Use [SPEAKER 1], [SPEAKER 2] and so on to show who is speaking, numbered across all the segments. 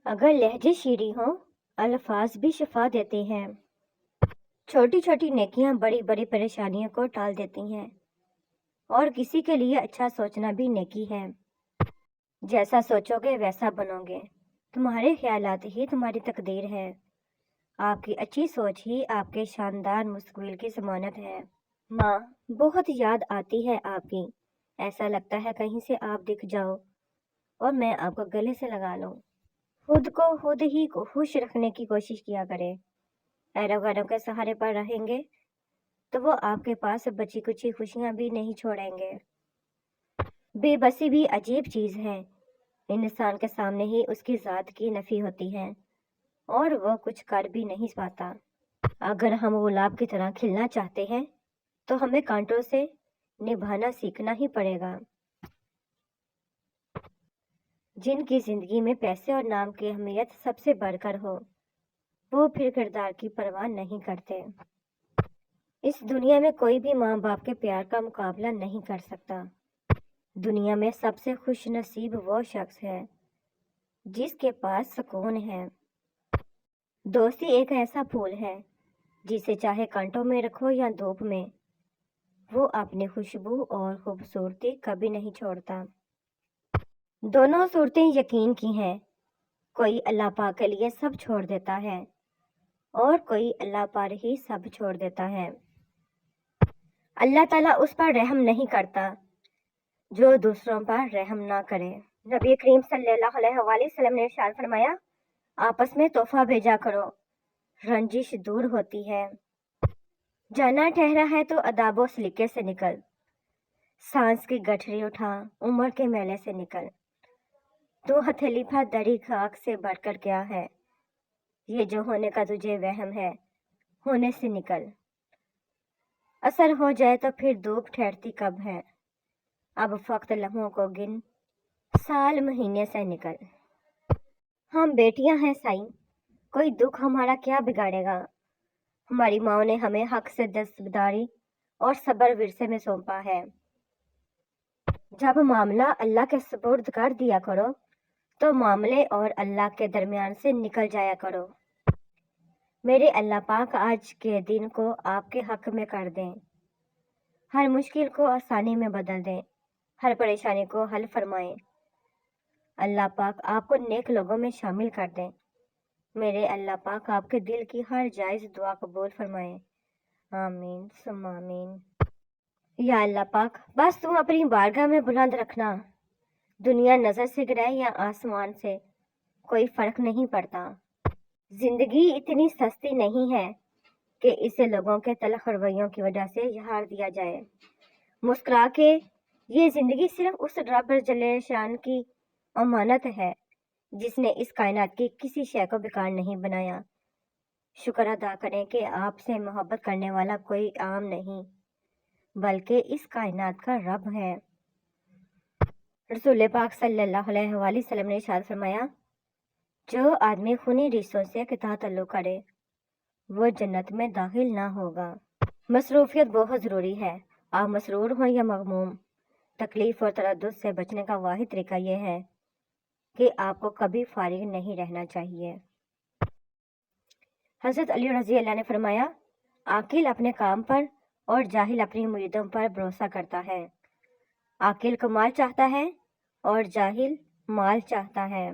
[SPEAKER 1] اگر لہجے شیریں ہوں، الفاظ بھی شفا دیتے ہیں۔ چھوٹی چھوٹی نیکیاں بڑی بڑی پریشانیوں کو ٹال دیتی ہیں، اور کسی کے لیے اچھا سوچنا بھی نیکی ہے۔ جیسا سوچو گے ویسا بنو گے۔ تمہارے خیالات ہی تمہاری تقدیر ہے۔ آپ کی اچھی سوچ ہی آپ کے شاندار مستقبل کی ضمانت ہے۔ ماں، بہت یاد آتی ہے آپ کی۔ ایسا لگتا ہے کہیں سے آپ دکھ جاؤ اور میں آپ کو گلے سے لگا لوں۔ خود ہی کو خوش رکھنے کی کوشش کیا کرے۔ ایرو گیرو کے سہارے پر رہیں گے تو وہ آپ کے پاس بچی کچی خوشیاں بھی نہیں چھوڑیں گے۔ بے بسی بھی عجیب چیز ہے۔ انسان کے سامنے ہی اس کی ذات کی نفی ہوتی ہے اور وہ کچھ کر بھی نہیں پاتا۔ اگر ہم گلاب کی طرح کھلنا چاہتے ہیں تو ہمیں کانٹوں سے نبھانا سیکھنا ہی پڑے گا۔ جن کی زندگی میں پیسے اور نام کی اہمیت سب سے بڑھ کر ہو، وہ پھر کردار کی پرواہ نہیں کرتے۔ اس دنیا میں کوئی بھی ماں باپ کے پیار کا مقابلہ نہیں کر سکتا۔ دنیا میں سب سے خوش نصیب وہ شخص ہے جس کے پاس سکون ہے۔ دوستی ایک ایسا پھول ہے جسے چاہے کانٹوں میں رکھو یا دھوپ میں، وہ اپنی خوشبو اور خوبصورتی کبھی نہیں چھوڑتا۔ دونوں صورتیں یقین کی ہیں۔ کوئی اللہ پاک کے لیے سب چھوڑ دیتا ہے اور کوئی اللہ پر ہی سب چھوڑ دیتا ہے۔ اللہ تعالیٰ اس پر رحم نہیں کرتا جو دوسروں پر رحم نہ کرے۔ نبی کریم صلی اللہ علیہ وآلہ وسلم نے ارشاد فرمایا، آپس میں تحفہ بھیجا کرو، رنجش دور ہوتی ہے۔ جانا ٹھہرا ہے تو اداب و سلیقے سے نکل، سانس کی گٹھری اٹھا، عمر کے میلے سے نکل۔ تو ہتھیلی پر دری خاک سے بڑھ کر کیا ہے؟ یہ جو ہونے کا تجھے وہم ہے، ہونے سے نکل۔ اثر ہو جائے تو پھر دھوپ ٹھہرتی کب ہے؟ اب فقط لمحوں کو گن، سال مہینے سے نکل۔ ہم بیٹیاں ہیں سائیں، کوئی دکھ ہمارا کیا بگاڑے گا؟ ہماری ماں نے ہمیں حق سے دستبرداری اور صبر ورثے میں سونپا ہے۔ جب معاملہ اللہ کے سپرد کر دیا کرو تو معاملے اور اللہ کے درمیان سے نکل جایا کرو۔ میرے اللہ پاک آج کے دن کو آپ کے حق میں کر دیں، ہر مشکل کو آسانی میں بدل دیں، ہر پریشانی کو حل فرمائیں۔ اللہ پاک آپ کو نیک لوگوں میں شامل کر دیں۔ میرے اللہ پاک آپ کے دل کی ہر جائز دعا قبول فرمائیں۔ آمین ثم آمین۔ یا اللہ پاک، بس تم اپنی بارگاہ میں بلند رکھنا۔ دنیا نظر سے گرائے یا آسمان سے، کوئی فرق نہیں پڑتا۔ زندگی اتنی سستی نہیں ہے کہ اسے لوگوں کے تلخ رویوں کی وجہ سے ہار دیا جائے۔ مسکرا کے یہ زندگی صرف اس رب جل شان کی امانت ہے جس نے اس کائنات کی کسی شے کو بیکار نہیں بنایا۔ شکر ادا کریں کہ آپ سے محبت کرنے والا کوئی عام نہیں بلکہ اس کائنات کا رب ہے۔ رسول پاک صلی اللہ علیہ وآلہ وسلم نے ارشاد فرمایا، جو آدمی خونی رشتوں سے قطع تعلق کرے وہ جنت میں داخل نہ ہوگا۔ مصروفیت بہت ضروری ہے۔ آپ مسرور ہوں یا مغموم، تکلیف اور تردد سے بچنے کا واحد طریقہ یہ ہے کہ آپ کو کبھی فارغ نہیں رہنا چاہیے۔ حضرت علی رضی اللہ نے فرمایا، عاقل اپنے کام پر اور جاہل اپنی مریدوں پر بھروسہ کرتا ہے۔ عاقل کمال چاہتا ہے اور جاہل مال چاہتا ہے۔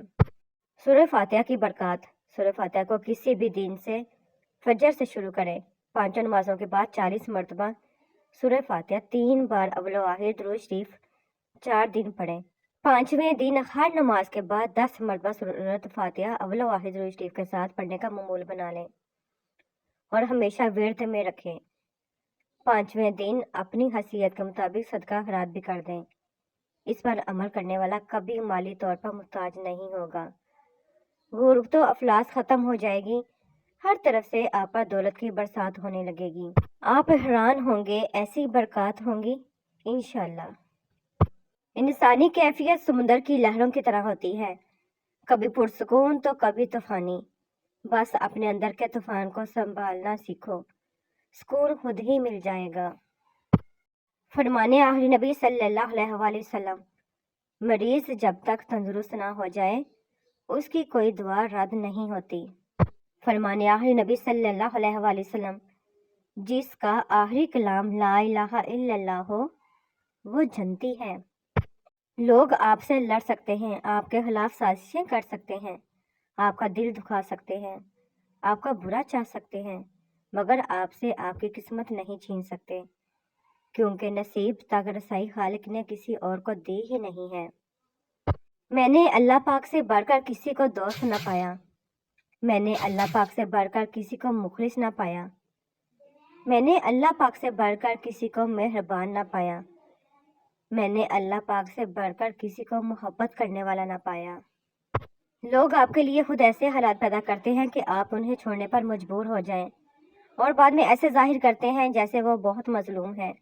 [SPEAKER 1] سورہ فاتحہ کی برکات۔ سورہ فاتحہ کو کسی بھی دن سے فجر سے شروع کریں۔ 5 نمازوں کے بعد 40 مرتبہ سورہ فاتحہ 3 بار اول و آخر درود شریف 4 دن پڑھیں۔ 5ویں دن ہر نماز کے بعد 10 مرتبہ سورۃ فاتحہ اول و آخر درود شریف کے ساتھ پڑھنے کا معمول بنا لیں اور ہمیشہ ورد میں رکھیں۔ 5ویں دن اپنی حیثیت کے مطابق صدقہ خیرات بھی کر دیں۔ اس پر عمل کرنے والا کبھی مالی طور پر محتاج نہیں ہوگا۔ غربت و افلاس ختم ہو جائے گی، ہر طرف سے آپ پر دولت کی برسات ہونے لگے گی۔ آپ حیران ہوں گے، ایسی برکات ہوں گی انشاءاللہ۔ انسانی کیفیت سمندر کی لہروں کی طرح ہوتی ہے، کبھی پرسکون تو کبھی طوفانی۔ بس اپنے اندر کے طوفان کو سنبھالنا سیکھو، سکون خود ہی مل جائے گا۔ فرمانے آخری نبی صلی اللہ علیہ وآلہ وسلم، مریض جب تک تندرست نہ ہو جائے اس کی کوئی دعا رد نہیں ہوتی۔ فرمان آخری نبی صلی اللہ علیہ وآلہ وسلم، جس کا آخری کلام لا الہ الا اللہ ہو وہ جنتی ہے۔ لوگ آپ سے لڑ سکتے ہیں، آپ کے خلاف سازشیں کر سکتے ہیں، آپ کا دل دکھا سکتے ہیں، آپ کا برا چاہ سکتے ہیں، مگر آپ سے آپ کی قسمت نہیں چھین سکتے، کیونکہ نصیب تک رسائی خالق نے کسی اور کو دی ہی نہیں ہے۔ میں نے اللہ پاک سے بڑھ کر کسی کو دوست نہ پایا، میں نے اللہ پاک سے بڑھ کر کسی کو مخلص نہ پایا، میں نے اللہ پاک سے بڑھ کر کسی کو مہربان نہ پایا، میں نے اللہ پاک سے بڑھ کر کسی کو محبت کرنے والا نہ پایا۔ لوگ آپ کے لیے خود ایسے حالات پیدا کرتے ہیں کہ آپ انہیں چھوڑنے پر مجبور ہو جائیں، اور بعد میں ایسے ظاہر کرتے ہیں جیسے وہ بہت مظلوم ہے۔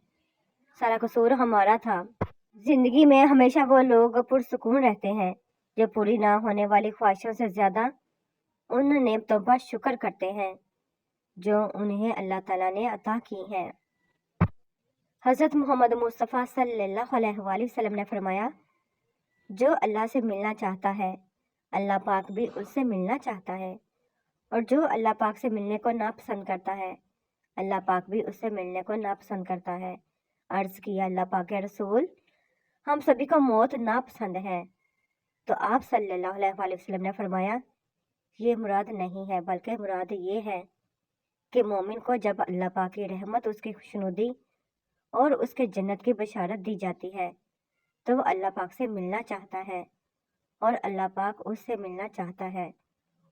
[SPEAKER 1] سارا قصور ہمارا تھا۔ زندگی میں ہمیشہ وہ لوگ پرسکون رہتے ہیں جو پوری نہ ہونے والی خواہشوں سے زیادہ ان نعمتوں پر شکر کرتے ہیں جو انہیں اللہ تعالیٰ نے عطا کی ہیں۔ حضرت محمد مصطفیٰ صلی اللہ علیہ وآلہ وسلم نے فرمایا، جو اللہ سے ملنا چاہتا ہے اللہ پاک بھی اس سے ملنا چاہتا ہے، اور جو اللہ پاک سے ملنے کو ناپسند کرتا ہے اللہ پاک بھی اس سے ملنے کو ناپسند کرتا ہے۔ عرض کیا، اللہ پاک کے رسول، ہم سبھی کو موت ناپسند ہے۔ تو آپ صلی اللہ علیہ وآلہ وسلم نے فرمایا، یہ مراد نہیں ہے، بلکہ مراد یہ ہے کہ مومن کو جب اللہ پاک کی رحمت، اس کی خوشنودی اور اس کے جنت کی بشارت دی جاتی ہے تو وہ اللہ پاک سے ملنا چاہتا ہے، اور اللہ پاک اس سے ملنا چاہتا ہے۔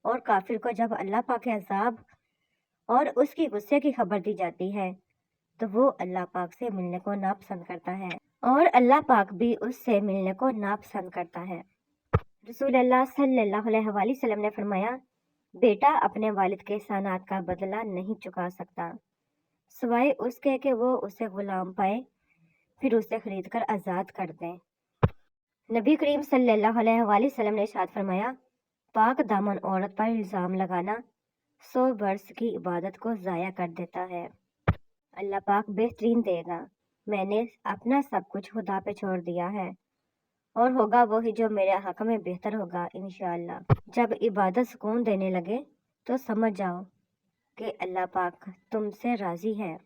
[SPEAKER 1] اور کافر کو جب اللہ پاک کے عذاب اور اس کی غصے کی خبر دی جاتی ہے تو وہ اللہ پاک سے ملنے کو ناپسند کرتا ہے، اور اللہ پاک بھی اس سے ملنے کو ناپسند کرتا ہے۔ رسول اللہ صلی اللہ علیہ وآلہ وسلم نے فرمایا، بیٹا اپنے والد کے احسانات کا بدلہ نہیں چکا سکتا سوائے اس کے کہ وہ اسے غلام پائے پھر اسے خرید کر آزاد کر دیں۔ نبی کریم صلی اللہ علیہ وآلہ وسلم نے ارشاد فرمایا، پاک دامن عورت پر الزام لگانا 100 برس کی عبادت کو ضائع کر دیتا ہے۔ اللہ پاک بہترین دے گا، میں نے اپنا سب کچھ خدا پہ چھوڑ دیا ہے، اور ہوگا وہی جو میرے حق میں بہتر ہوگا انشاءاللہ۔ جب عبادت سکون دینے لگے تو سمجھ جاؤ کہ اللہ پاک تم سے راضی ہے۔